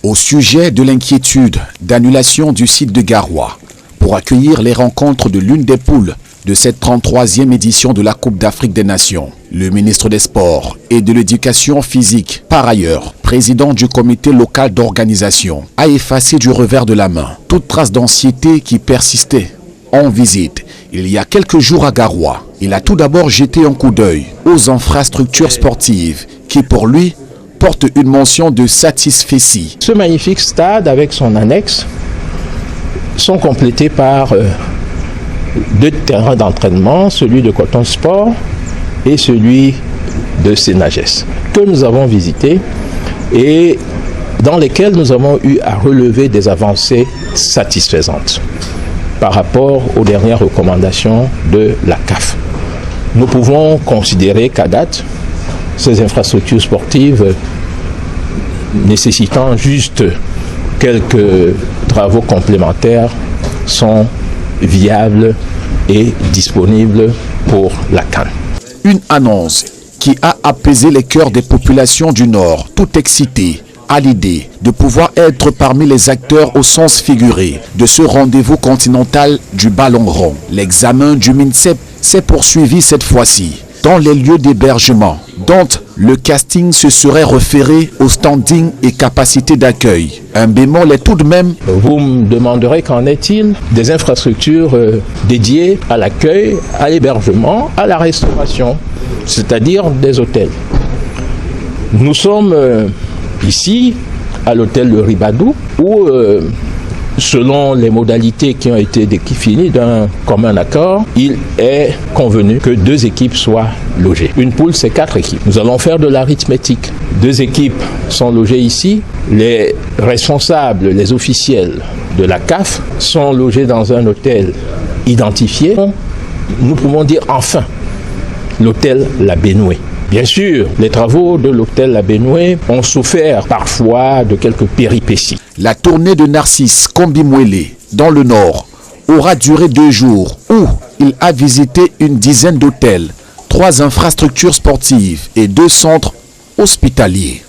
Au sujet de l'inquiétude d'annulation du site de Garoua pour accueillir les rencontres de l'une des poules de cette 33e édition de la Coupe d'Afrique des Nations, le ministre des Sports et de l'Éducation physique, par ailleurs président du comité local d'organisation, a effacé du revers de la main toute trace d'anxiété qui persistait. En visite, il y a quelques jours à Garoua, il a tout d'abord jeté un coup d'œil aux infrastructures sportives qui, pour lui, portent une mention de satisfecit. Ce magnifique stade avec son annexe sont complétés par deux terrains d'entraînement, celui de Coton Sport et celui de Sénagès, que nous avons visités et dans lesquels nous avons eu à relever des avancées satisfaisantes par rapport aux dernières recommandations de la CAF. Nous pouvons considérer qu'à date, ces infrastructures sportives nécessitant juste quelques travaux complémentaires sont viables et disponibles pour la CAN. Une annonce qui a apaisé les cœurs des populations du Nord, tout excitées à l'idée de pouvoir être parmi les acteurs au sens figuré de ce rendez-vous continental du ballon rond. L'examen du MINSEP s'est poursuivi cette fois-ci dans les lieux d'hébergement, dont le casting se serait référé au standing et capacité d'accueil. Un bémol est tout de même... Vous me demanderez qu'en est-il des infrastructures dédiées à l'accueil, à l'hébergement, à la restauration, c'est-à-dire des hôtels. Nous sommes ici à l'hôtel de Ribadou où selon les modalités qui ont été définies d'un commun accord, il est convenu que 2 équipes soient logées. Une poule, c'est 4 équipes. Nous allons faire de l'arithmétique. 2 équipes sont logées ici. Les responsables, les officiels de la CAF sont logés dans un hôtel identifié. Nous pouvons dire enfin l'hôtel La Bénoué. Bien sûr, les travaux de l'hôtel La Bénoué ont souffert parfois de quelques péripéties. La tournée de Narcisse Kombimwele dans le Nord aura duré 2 jours où il a visité une dizaine d'hôtels, 3 infrastructures sportives et 2 centres hospitaliers.